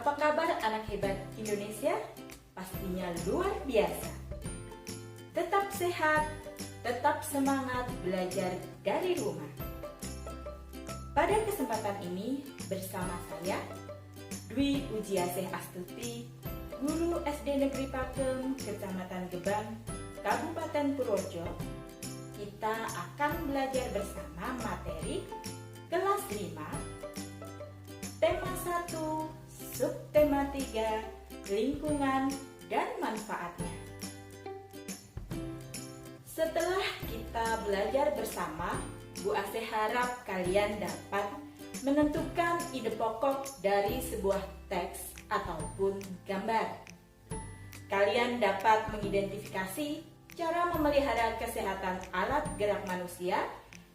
Apa kabar anak hebat Indonesia? Pastinya luar biasa. Tetap sehat, tetap semangat belajar dari rumah. Pada kesempatan ini bersama saya, Dwi Pujiasih Astuti, Guru SD Negeri Pakem, Kecamatan Gebang, Kabupaten Purworejo, kita akan belajar bersama materi kelas 5, tema 1, subtema 3, lingkungan dan manfaatnya. Setelah kita belajar bersama, Bu Asih harap kalian dapat menentukan ide pokok dari sebuah teks ataupun gambar. Kalian dapat mengidentifikasi cara memelihara kesehatan alat gerak manusia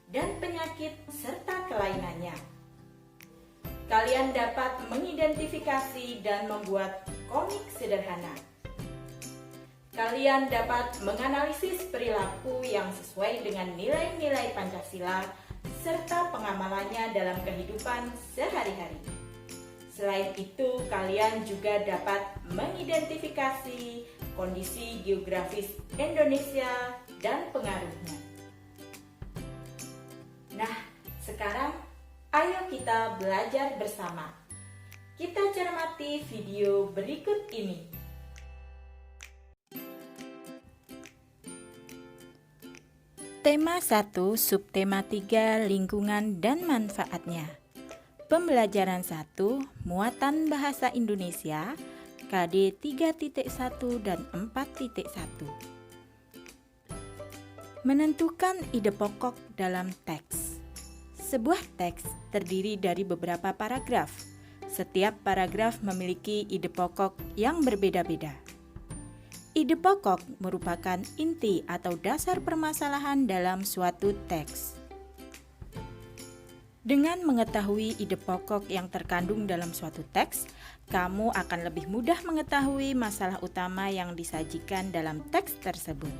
dan penyakit serta kelainannya. Kalian dapat mengidentifikasi dan membuat komik sederhana. Kalian dapat menganalisis perilaku yang sesuai dengan nilai-nilai Pancasila serta pengamalannya dalam kehidupan sehari-hari. Selain itu, kalian juga dapat mengidentifikasi kondisi geografis Indonesia dan pengaruhnya. Nah, sekarang ayo kita belajar bersama. Kita cermati video berikut ini. Tema 1, subtema 3, lingkungan dan manfaatnya. Pembelajaran 1, muatan bahasa Indonesia, KD 3.1 dan 4.1. Menentukan ide pokok dalam teks. Sebuah teks terdiri dari beberapa paragraf. Setiap paragraf memiliki ide pokok yang berbeda-beda. Ide pokok merupakan inti atau dasar permasalahan dalam suatu teks. Dengan mengetahui ide pokok yang terkandung dalam suatu teks, kamu akan lebih mudah mengetahui masalah utama yang disajikan dalam teks tersebut.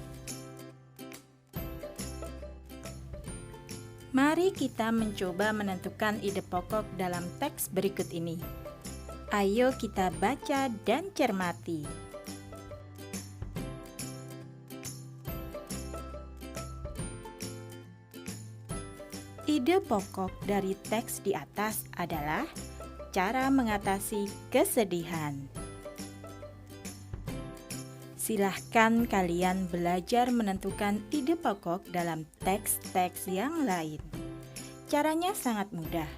Mari kita mencoba menentukan ide pokok dalam teks berikut ini. Ayo kita baca dan cermati. Ide pokok dari teks di atas adalah cara mengatasi kesedihan. Silahkan kalian belajar menentukan ide pokok dalam teks-teks yang lain. Caranya sangat mudah.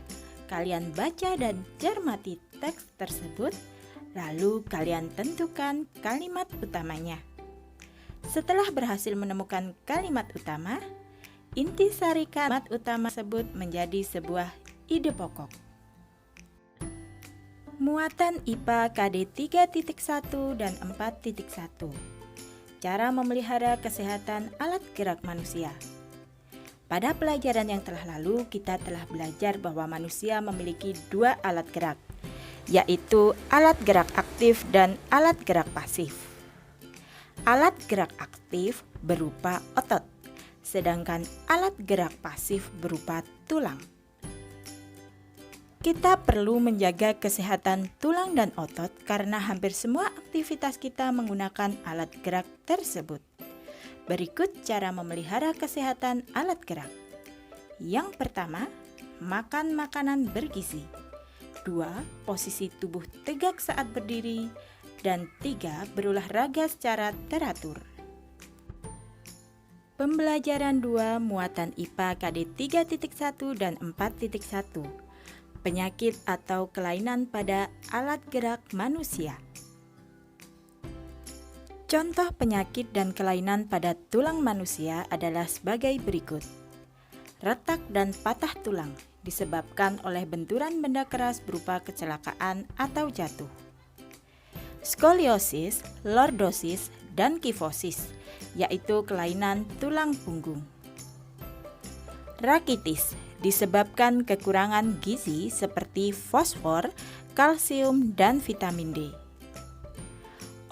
Kalian baca dan cermati teks tersebut, lalu kalian tentukan kalimat utamanya. Setelah berhasil menemukan kalimat utama, intisari kalimat utama tersebut menjadi sebuah ide pokok. Muatan IPA KD 3.1 dan 4.1. Cara memelihara kesehatan alat gerak manusia. Pada pelajaran yang telah lalu, kita telah belajar bahwa manusia memiliki dua alat gerak, yaitu alat gerak aktif dan alat gerak pasif. Alat gerak aktif berupa otot, sedangkan alat gerak pasif berupa tulang. Kita perlu menjaga kesehatan tulang dan otot karena hampir semua aktivitas kita menggunakan alat gerak tersebut. Berikut cara memelihara kesehatan alat gerak. Yang pertama, makan makanan bergizi. 2, posisi tubuh tegak saat berdiri. Dan 3, berolahraga secara teratur. Pembelajaran 2, muatan IPA KD 3.1 dan 4.1. Penyakit atau kelainan pada alat gerak manusia. Contoh penyakit dan kelainan pada tulang manusia adalah sebagai berikut. Retak dan patah tulang disebabkan oleh benturan benda keras berupa kecelakaan atau jatuh. Skoliosis, lordosis, dan kifosis, yaitu kelainan tulang punggung. Rakitis disebabkan kekurangan gizi seperti fosfor, kalsium, dan vitamin D.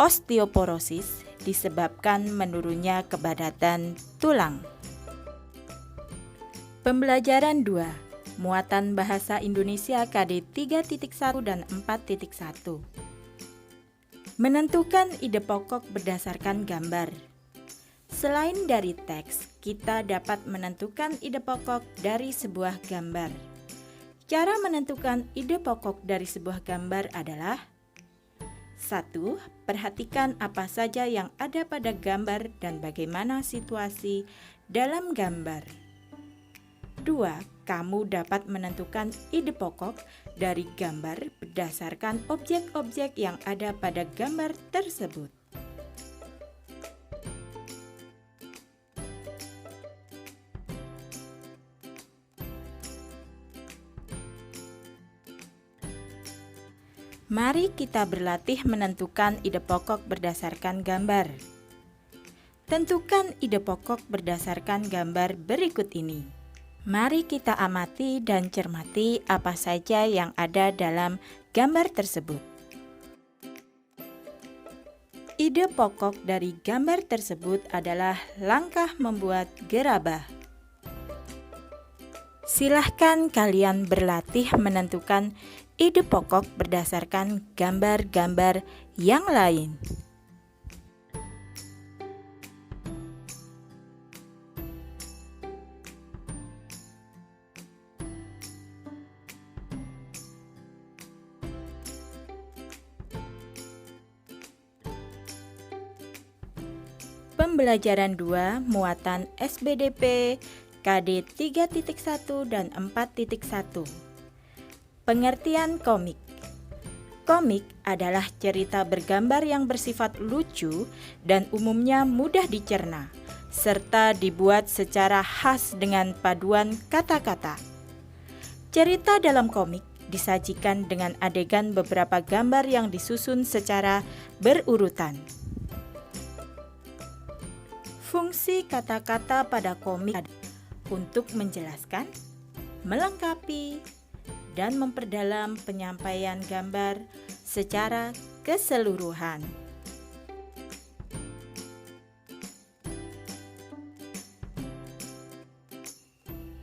Osteoporosis disebabkan menurunnya kepadatan tulang. Pembelajaran 2, Muatan Bahasa Indonesia KD 3.1 dan 4.1. Menentukan ide pokok berdasarkan gambar. Selain dari teks, kita dapat menentukan ide pokok dari sebuah gambar. Cara menentukan ide pokok dari sebuah gambar adalah: 1. Perhatikan apa saja yang ada pada gambar dan bagaimana situasi dalam gambar. 2. Kamu dapat menentukan ide pokok dari gambar berdasarkan objek-objek yang ada pada gambar tersebut. Mari kita berlatih menentukan ide pokok berdasarkan gambar. Tentukan ide pokok berdasarkan gambar berikut ini. Mari kita amati dan cermati apa saja yang ada dalam gambar tersebut. Ide pokok dari gambar tersebut adalah langkah membuat gerabah. Silahkan kalian berlatih menentukan ide pokok berdasarkan gambar-gambar yang lain. Pembelajaran 2 muatan SBDP KD 3.1 dan 4.1. Pengertian komik. Komik adalah cerita bergambar yang bersifat lucu dan umumnya mudah dicerna, serta dibuat secara khas dengan paduan kata-kata. Cerita dalam komik disajikan dengan adegan beberapa gambar yang disusun secara berurutan. Fungsi kata-kata pada komik adalah untuk menjelaskan, melengkapi, dan memperdalam penyampaian gambar secara keseluruhan.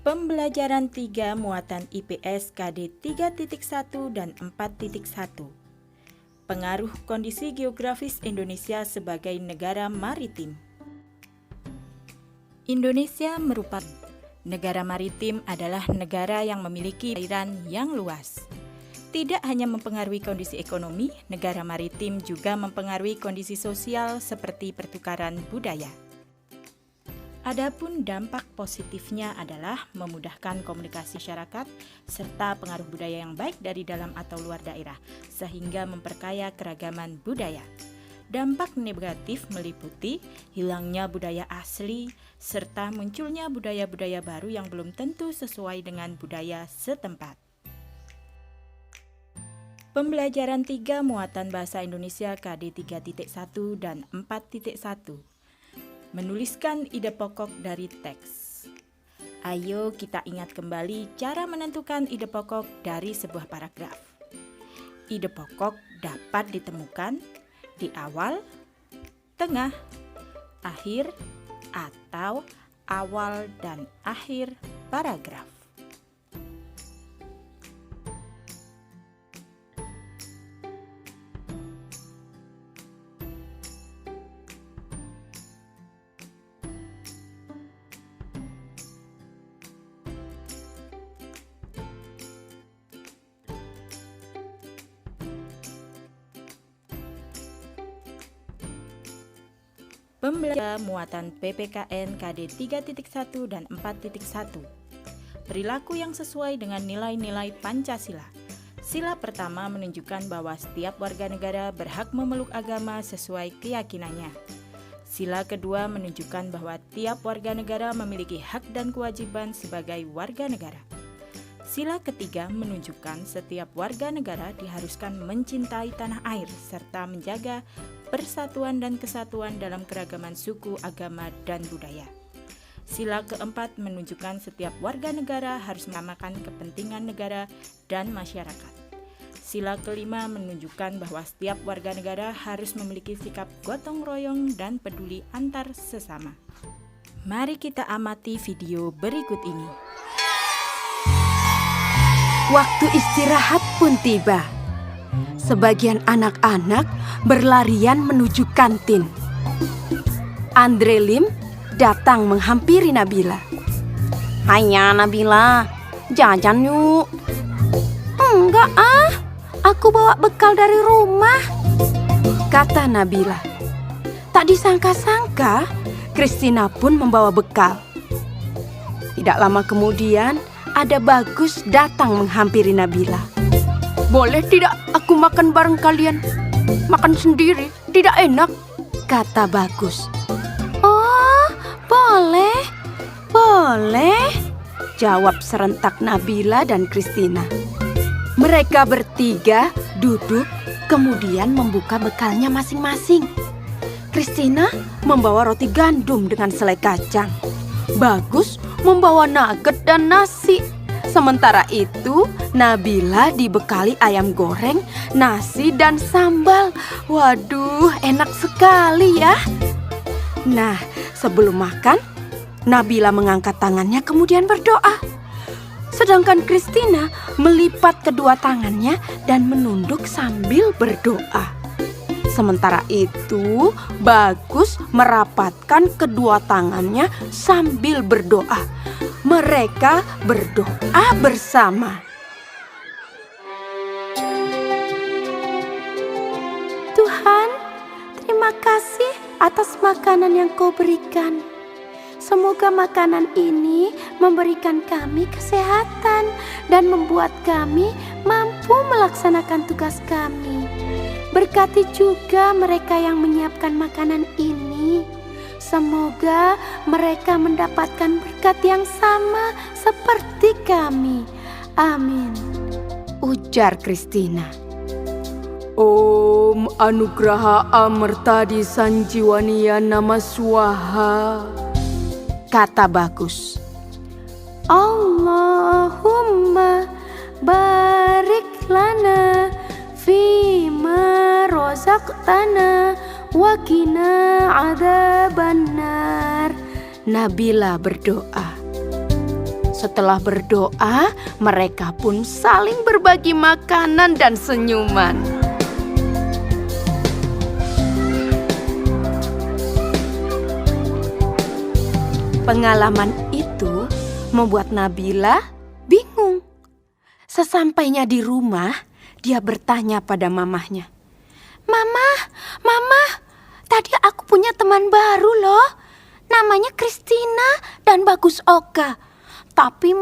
Pembelajaran 3 muatan IPS KD 3.1 dan 4.1. Pengaruh kondisi geografis Indonesia sebagai negara maritim. Indonesia merupakan negara maritim adalah negara yang memiliki perairan yang luas. Tidak hanya mempengaruhi kondisi ekonomi, negara maritim juga mempengaruhi kondisi sosial seperti pertukaran budaya. Adapun dampak positifnya adalah memudahkan komunikasi masyarakat serta pengaruh budaya yang baik dari dalam atau luar daerah, sehingga memperkaya keragaman budaya. Dampak negatif meliputi hilangnya budaya asli, serta munculnya budaya-budaya baru yang belum tentu sesuai dengan budaya setempat. Pembelajaran 3 muatan Bahasa Indonesia KD 3.1 dan 4.1. Menuliskan ide pokok dari teks. Ayo kita ingat kembali cara menentukan ide pokok dari sebuah paragraf. Ide pokok dapat ditemukan di awal, tengah, akhir, atau awal dan akhir paragraf. Pembelajaran muatan PPKN KD 3.1 dan 4.1. Perilaku yang sesuai dengan nilai-nilai Pancasila. Sila pertama menunjukkan bahwa setiap warga negara berhak memeluk agama sesuai keyakinannya. Sila kedua menunjukkan bahwa tiap warga negara memiliki hak dan kewajiban sebagai warga negara. Sila ketiga menunjukkan setiap warga negara diharuskan mencintai tanah air serta menjaga persatuan dan kesatuan dalam keragaman suku, agama, dan budaya. Sila keempat menunjukkan setiap warga negara harus mengamalkan kepentingan negara dan masyarakat. Sila kelima menunjukkan bahwa setiap warga negara harus memiliki sikap gotong royong dan peduli antar sesama. Mari kita amati video berikut ini. Waktu istirahat pun tiba. Sebagian anak-anak berlarian menuju kantin. Andre Lim datang menghampiri Nabila. "Hanya Nabila, jajan yuk." "Enggak aku bawa bekal dari rumah," kata Nabila. Tak disangka-sangka, Christina pun membawa bekal. Tidak lama kemudian, ada Bagus datang menghampiri Nabila. "Boleh tidak aku makan bareng kalian? Makan sendiri tidak enak," kata Bagus. "Oh, boleh, boleh," jawab serentak Nabila dan Christina. Mereka bertiga duduk, kemudian membuka bekalnya masing-masing. Christina membawa roti gandum dengan selai kacang. Bagus membawa nugget dan nasi. Sementara itu, Nabila dibekali ayam goreng, nasi, dan sambal. Waduh, enak sekali ya. Nah, sebelum makan, Nabila mengangkat tangannya kemudian berdoa. Sedangkan Christina melipat kedua tangannya dan menunduk sambil berdoa. Sementara itu, Bagus merapatkan kedua tangannya sambil berdoa. Mereka berdoa bersama. "Tuhan, terima kasih atas makanan yang Kau berikan. Semoga makanan ini memberikan kami kesehatan dan membuat kami mampu melaksanakan tugas kami. Berkati juga mereka yang menyiapkan makanan ini. Semoga mereka mendapatkan berkat yang sama seperti kami. Amin," ujar Christina. "Om Anugraha Amertadi Sanjiwaniya Nama Swaha," kata Bagus. "Allahumma barik lana fima rozaqtana wa qina adzabannar." Nabila berdoa. Setelah berdoa, mereka pun saling berbagi makanan dan senyuman. Pengalaman itu membuat Nabila bingung. Sesampainya di rumah, dia bertanya pada mamahnya. Mama, tadi aku punya teman baru loh. Namanya Christina dan Bagus Oka. Tapi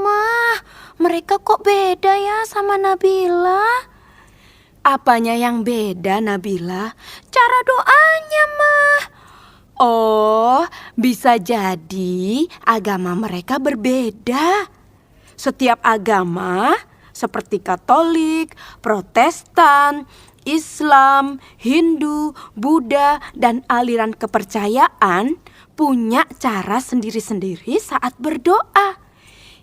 mereka kok beda ya sama Nabila?" "Apanya yang beda, Nabila?" "Cara doanya, Oh, bisa jadi agama mereka berbeda. Setiap agama seperti Katolik, Protestan, Islam, Hindu, Buddha, dan aliran kepercayaan punya cara sendiri-sendiri saat berdoa.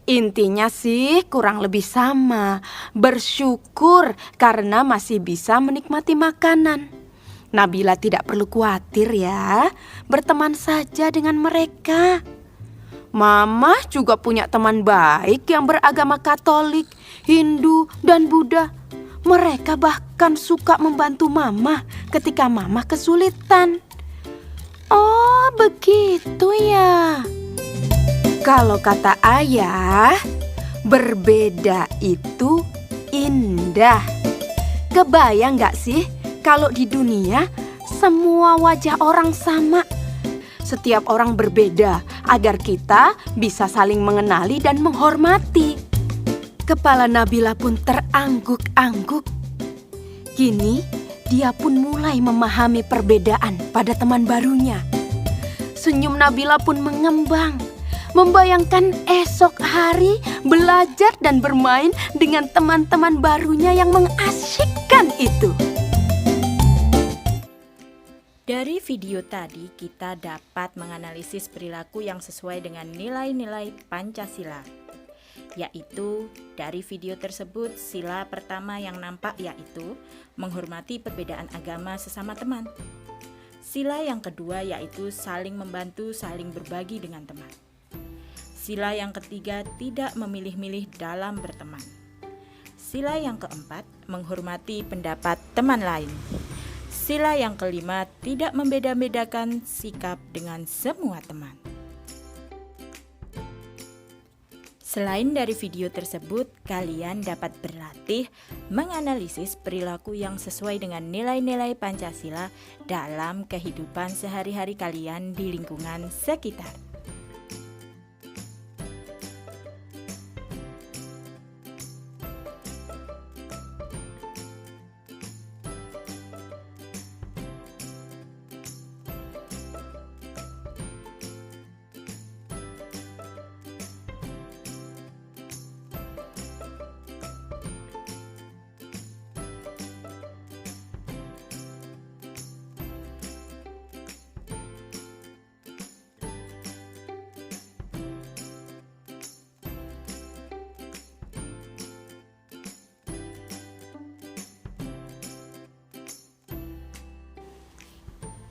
Intinya sih kurang lebih sama, bersyukur karena masih bisa menikmati makanan. Nabila tidak perlu khawatir ya, berteman saja dengan mereka. Mama juga punya teman baik yang beragama Katolik, Hindu, dan Buddha. Mereka bahkan suka membantu Mama ketika Mama kesulitan. Oh, begitu ya. Kalau kata ayah, berbeda itu indah. Kebayang gak sih kalau di dunia semua wajah orang sama? Setiap orang berbeda agar kita bisa saling mengenali dan menghormati. Kepala Nabila pun terangguk-angguk. Kini dia pun mulai memahami perbedaan pada teman barunya. Senyum Nabila pun mengembang, membayangkan esok hari belajar dan bermain dengan teman-teman barunya yang mengasyikkan itu. Dari video tadi kita dapat menganalisis perilaku yang sesuai dengan nilai-nilai Pancasila. Yaitu dari video tersebut sila pertama yang nampak yaitu menghormati perbedaan agama sesama teman. Sila yang kedua yaitu saling membantu, saling berbagi dengan teman. Sila yang ketiga tidak memilih-milih dalam berteman. Sila yang keempat, menghormati pendapat teman lain. Sila yang kelima, tidak membeda-bedakan sikap dengan semua teman. Selain dari video tersebut, kalian dapat berlatih menganalisis perilaku yang sesuai dengan nilai-nilai Pancasila dalam kehidupan sehari-hari kalian di lingkungan sekitar.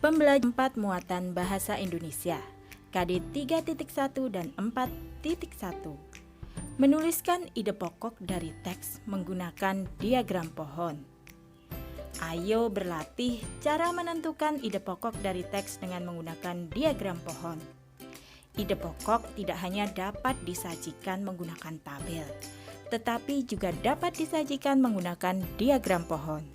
Pembelajaran 4 muatan bahasa Indonesia KD 3.1 dan 4.1. Menuliskan ide pokok dari teks menggunakan diagram pohon. Ayo berlatih cara menentukan ide pokok dari teks dengan menggunakan diagram pohon. Ide pokok tidak hanya dapat disajikan menggunakan tabel, tetapi juga dapat disajikan menggunakan diagram pohon.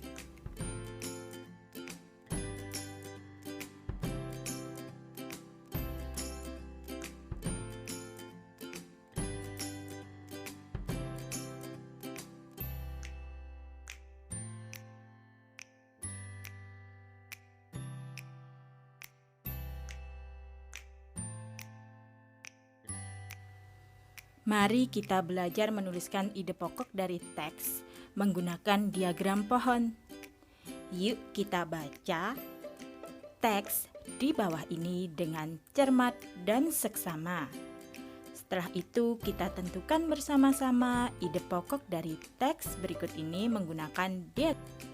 Mari kita belajar menuliskan ide pokok dari teks menggunakan diagram pohon. Yuk kita baca teks di bawah ini dengan cermat dan seksama. Setelah itu kita tentukan bersama-sama ide pokok dari teks berikut ini menggunakan diagram.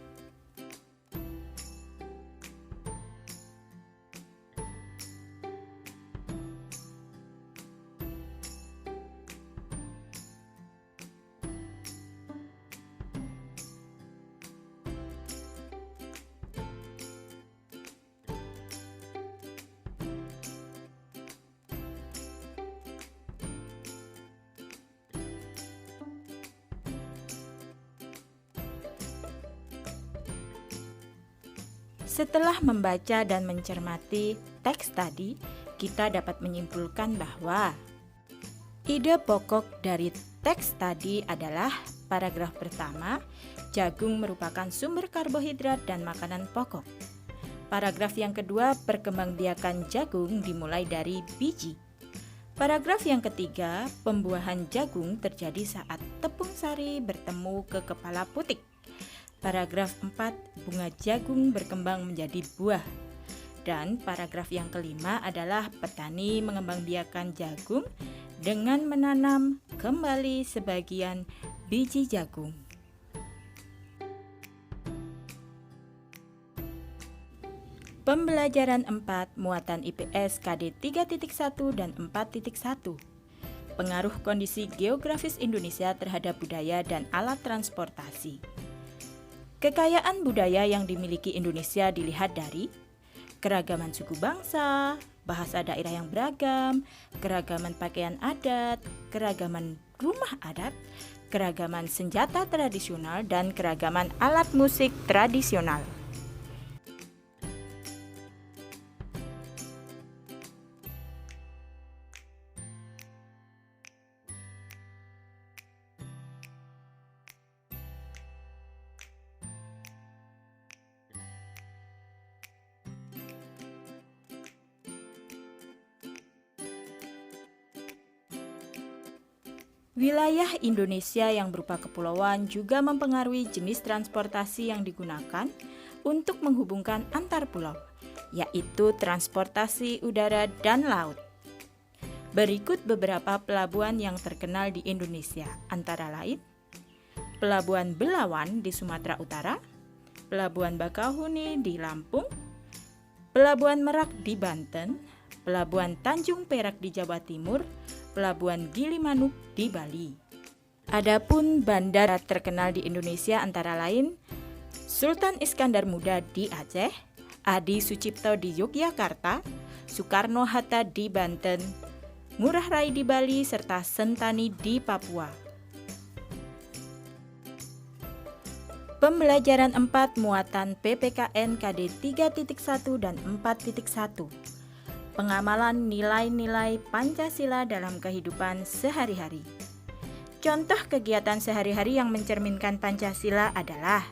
Setelah membaca dan mencermati teks tadi, kita dapat menyimpulkan bahwa ide pokok dari teks tadi adalah paragraf pertama, jagung merupakan sumber karbohidrat dan makanan pokok. Paragraf yang kedua, perkembangbiakan jagung dimulai dari biji. Paragraf yang ketiga, pembuahan jagung terjadi saat tepung sari bertemu ke kepala putik. Paragraf 4, bunga jagung berkembang menjadi buah. Dan paragraf yang kelima adalah petani mengembangbiakan jagung dengan menanam kembali sebagian biji jagung. Pembelajaran 4 muatan IPS KD 3.1 dan 4.1. Pengaruh kondisi geografis Indonesia terhadap budaya dan alat transportasi. Kekayaan budaya yang dimiliki Indonesia dilihat dari keragaman suku bangsa, bahasa daerah yang beragam, keragaman pakaian adat, keragaman rumah adat, keragaman senjata tradisional, dan keragaman alat musik tradisional. Wilayah Indonesia yang berupa kepulauan juga mempengaruhi jenis transportasi yang digunakan untuk menghubungkan antar pulau, yaitu transportasi udara dan laut. Berikut beberapa pelabuhan yang terkenal di Indonesia, antara lain Pelabuhan Belawan di Sumatera Utara, Pelabuhan Bakauheni di Lampung, Pelabuhan Merak di Banten, Pelabuhan Tanjung Perak di Jawa Timur, Pelabuhan Gilimanuk di Bali. Adapun bandar terkenal di Indonesia antara lain Sultan Iskandar Muda di Aceh, Adi Sucipto di Yogyakarta, Soekarno-Hatta di Banten, Ngurah Rai di Bali, serta Sentani di Papua. Pembelajaran 4 muatan PPKN KD 3.1 dan 4.1. Pengamalan nilai-nilai Pancasila dalam kehidupan sehari-hari. Contoh kegiatan sehari-hari yang mencerminkan Pancasila adalah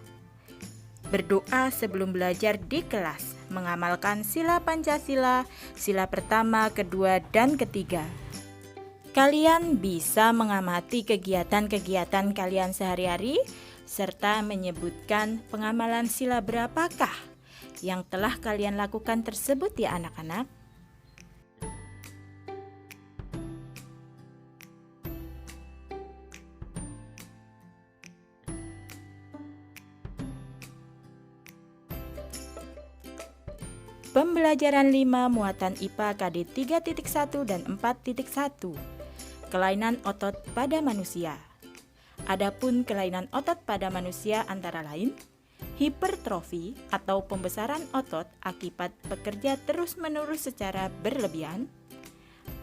berdoa sebelum belajar di kelas, mengamalkan sila Pancasila, sila pertama, kedua, dan ketiga. Kalian bisa mengamati kegiatan-kegiatan kalian sehari-hari, serta menyebutkan pengamalan sila berapakah yang telah kalian lakukan tersebut ya anak-anak. Pembelajaran 5 muatan IPA KD 3.1 dan 4.1. Kelainan otot pada manusia. Adapun kelainan otot pada manusia antara lain hipertrofi atau pembesaran otot akibat bekerja terus-menerus secara berlebihan,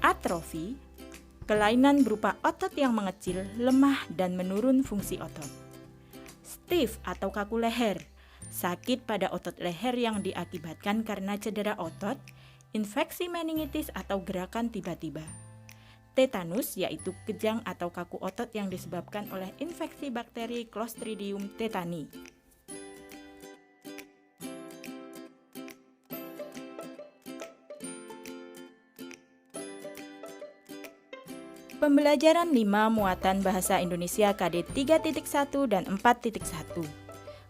atrofi, kelainan berupa otot yang mengecil, lemah, dan menurun fungsi otot, stiff atau kaku leher, sakit pada otot leher yang diakibatkan karena cedera otot, infeksi meningitis atau gerakan tiba-tiba. Tetanus yaitu kejang atau kaku otot yang disebabkan oleh infeksi bakteri Clostridium tetani. Pembelajaran 5 muatan bahasa Indonesia KD 3.1 dan 4.1.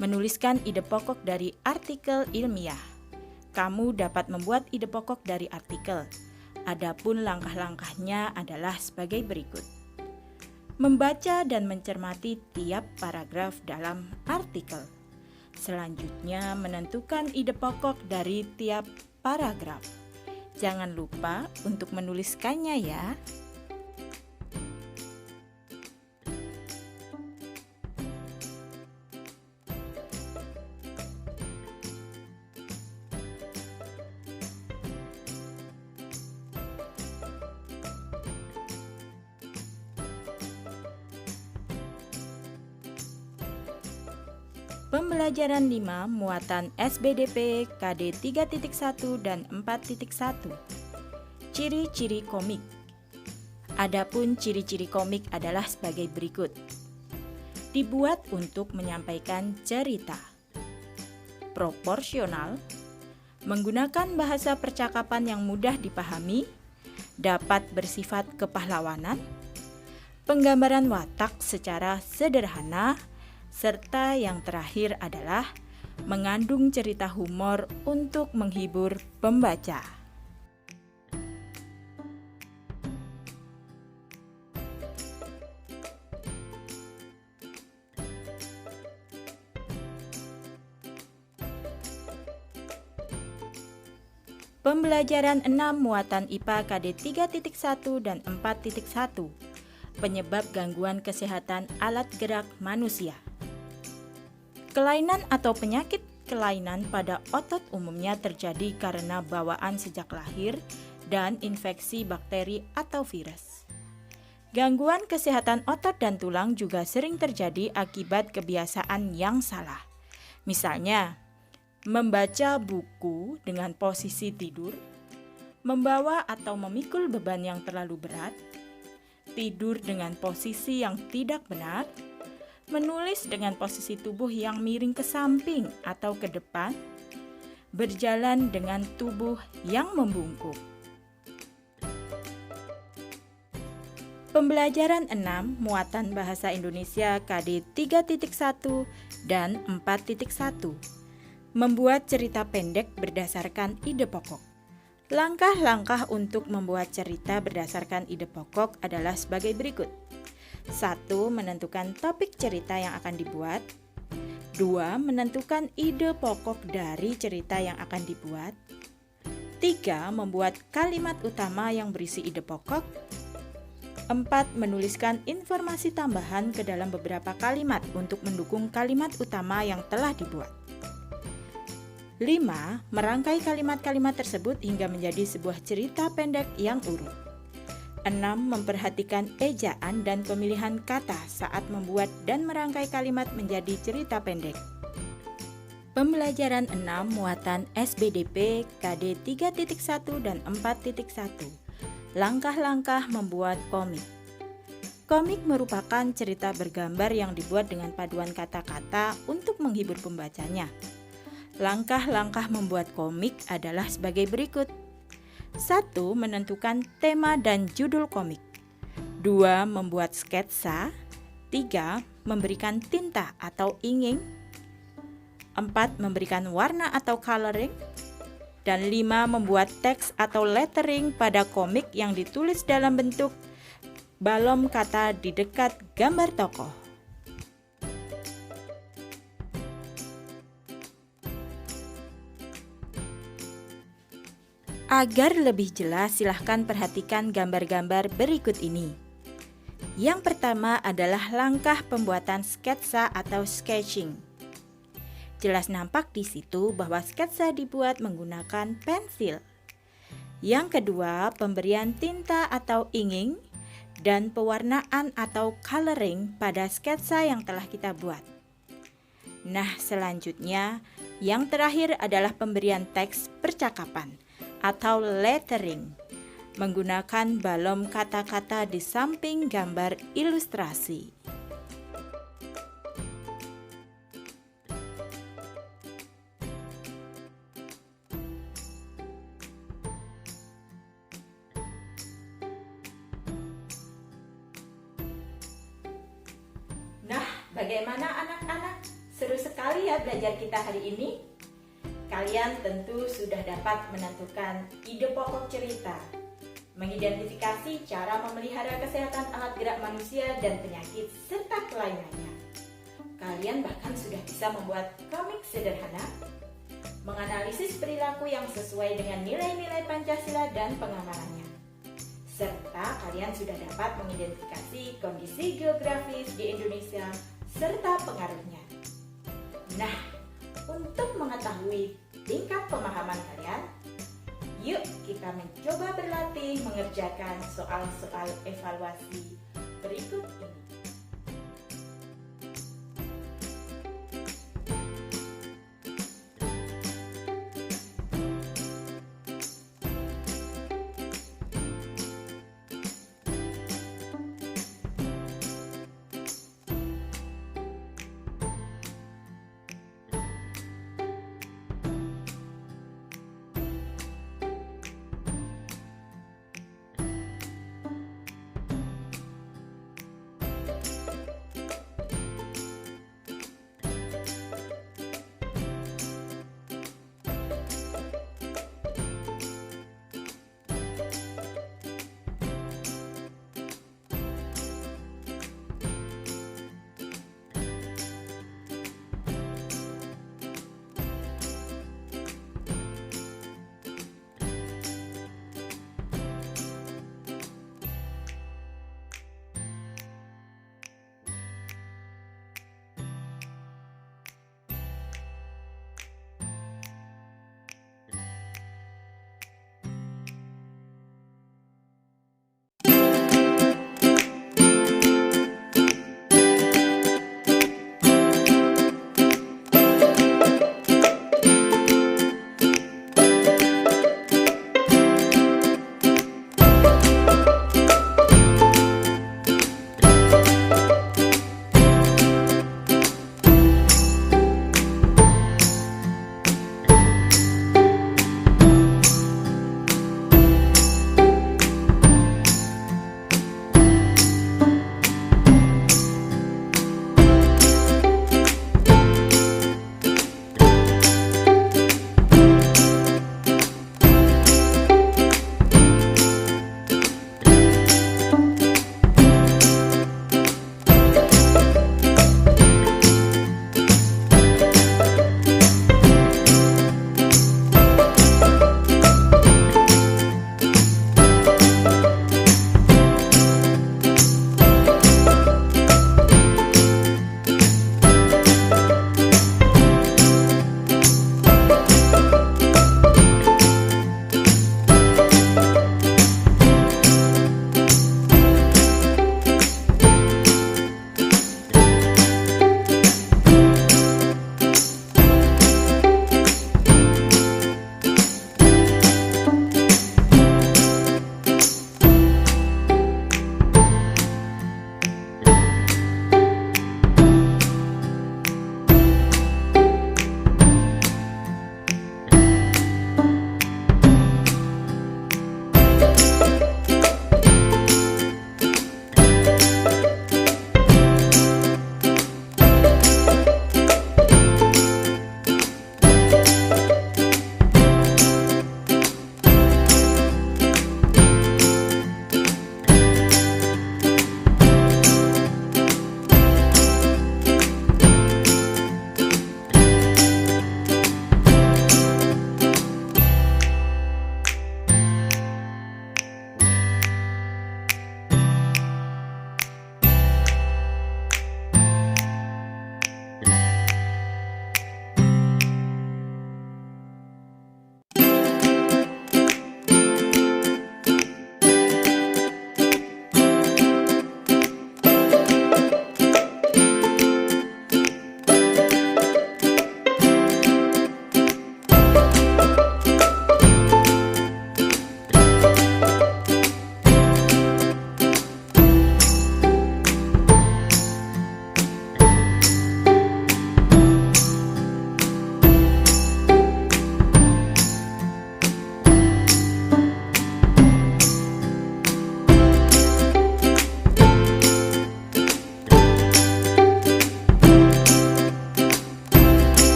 Menuliskan ide pokok dari artikel ilmiah. Kamu dapat membuat ide pokok dari artikel. Adapun langkah-langkahnya adalah sebagai berikut. Membaca dan mencermati tiap paragraf dalam artikel. Selanjutnya menentukan ide pokok dari tiap paragraf. Jangan lupa untuk menuliskannya ya. Pembelajaran 5 muatan SBDP KD 3.1 dan 4.1. Ciri-ciri komik. Adapun ciri-ciri komik adalah sebagai berikut. Dibuat untuk menyampaikan cerita. Proporsional. Menggunakan bahasa percakapan yang mudah dipahami, dapat bersifat kepahlawanan. Penggambaran watak secara sederhana, serta yang terakhir adalah mengandung cerita humor untuk menghibur pembaca. Pembelajaran 6 muatan IPA KD 3.1 dan 4.1. Penyebab gangguan kesehatan alat gerak manusia. Kelainan atau penyakit kelainan pada otot umumnya terjadi karena bawaan sejak lahir dan infeksi bakteri atau virus. Gangguan kesehatan otot dan tulang juga sering terjadi akibat kebiasaan yang salah. Misalnya, membaca buku dengan posisi tidur, membawa atau memikul beban yang terlalu berat, tidur dengan posisi yang tidak benar, menulis dengan posisi tubuh yang miring ke samping atau ke depan, berjalan dengan tubuh yang membungkuk. Pembelajaran 6 muatan bahasa Indonesia KD 3.1 dan 4.1. Membuat cerita pendek berdasarkan ide pokok. Langkah-langkah untuk membuat cerita berdasarkan ide pokok adalah sebagai berikut. 1. Menentukan topik cerita yang akan dibuat. 2. Menentukan ide pokok dari cerita yang akan dibuat. 3. Membuat kalimat utama yang berisi ide pokok. 4. Menuliskan informasi tambahan ke dalam beberapa kalimat untuk mendukung kalimat utama yang telah dibuat. 5. Merangkai kalimat-kalimat tersebut hingga menjadi sebuah cerita pendek yang urut. 6. Memperhatikan ejaan dan pemilihan kata saat membuat dan merangkai kalimat menjadi cerita pendek. Pembelajaran 6 muatan SBDP KD 3.1 dan 4.1. Langkah-langkah membuat komik. Komik merupakan cerita bergambar yang dibuat dengan paduan kata-kata untuk menghibur pembacanya. Langkah-langkah membuat komik adalah sebagai berikut. 1. Menentukan tema dan judul komik. 2. Membuat sketsa. 3. Memberikan tinta atau inking. 4. Memberikan warna atau coloring. Dan 5. Membuat teks atau lettering pada komik yang ditulis dalam bentuk balon kata di dekat gambar tokoh. Agar lebih jelas, silahkan perhatikan gambar-gambar berikut ini. Yang pertama adalah langkah pembuatan sketsa atau sketching. Jelas nampak di situ bahwa sketsa dibuat menggunakan pensil. Yang kedua, pemberian tinta atau inking dan pewarnaan atau coloring pada sketsa yang telah kita buat. Nah, selanjutnya, yang terakhir adalah pemberian teks percakapan atau lettering menggunakan balon kata-kata di samping gambar ilustrasi. Bagaimana anak-anak? Seru sekali ya belajar kita hari ini. Kalian tentu sudah dapat menentukan ide pokok cerita, mengidentifikasi cara memelihara kesehatan alat gerak manusia dan penyakit serta kelainannya. Kalian bahkan sudah bisa membuat komik sederhana, menganalisis perilaku yang sesuai dengan nilai-nilai Pancasila dan pengamalannya. Serta kalian sudah dapat mengidentifikasi kondisi geografis di Indonesia serta pengaruhnya. Nah, untuk mengetahui tingkat pemahaman kalian, yuk kita mencoba berlatih mengerjakan soal-soal evaluasi berikut ini.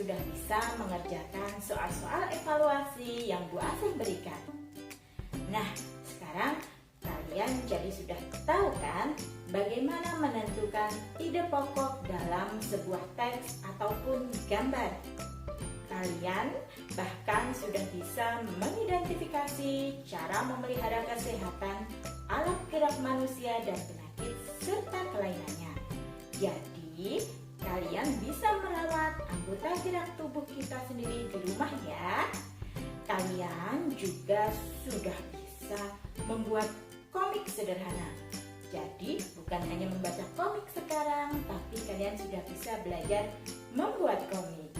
sudah bisa mengerjakan soal-soal evaluasi yang Bu Asih berikan. Nah, sekarang kalian jadi sudah tahu kan bagaimana menentukan ide pokok dalam sebuah teks ataupun gambar. Kalian bahkan sudah bisa mengidentifikasi cara memelihara kesehatan alat gerak manusia dan penyakit serta kelainannya. Jadi, kalian bisa merawat anggota gerak tubuh kita sendiri di rumah ya. Kalian juga sudah bisa membuat komik sederhana. Jadi, bukan hanya membaca komik sekarang, tapi kalian sudah bisa belajar membuat komik.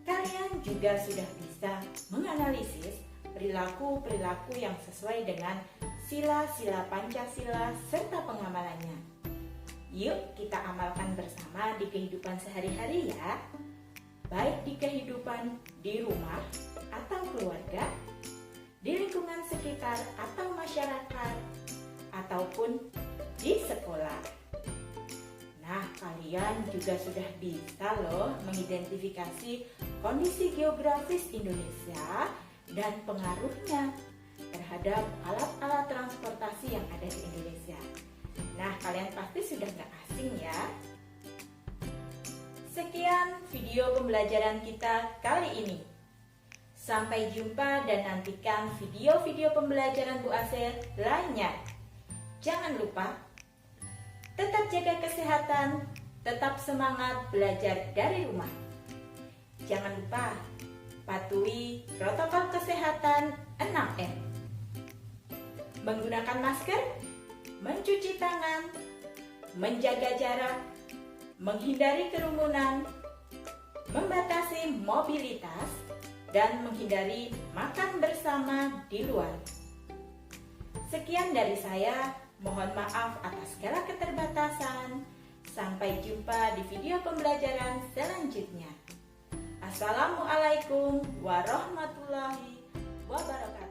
Kalian juga sudah bisa menganalisis perilaku-perilaku yang sesuai dengan sila-sila Pancasila serta pengamalannya. Yuk kita amalkan bersama di kehidupan sehari-hari ya. Baik di kehidupan di rumah atau keluarga, di lingkungan sekitar atau masyarakat, ataupun di sekolah. Nah, kalian juga sudah bisa loh mengidentifikasi kondisi geografis Indonesia dan pengaruhnya terhadap alat-alat transportasi yang ada di Indonesia. Nah, kalian pasti sudah gak asing ya. Sekian video pembelajaran kita kali ini. Sampai jumpa dan nantikan video-video pembelajaran Bu Asih lainnya. Jangan lupa tetap jaga kesehatan, tetap semangat belajar dari rumah. Jangan lupa patuhi protokol kesehatan 6M. Menggunakan masker, mencuci tangan, menjaga jarak, menghindari kerumunan, membatasi mobilitas, dan menghindari makan bersama di luar. Sekian dari saya. Mohon maaf atas segala keterbatasan. Sampai jumpa di video pembelajaran selanjutnya. Assalamualaikum warahmatullahi wabarakatuh.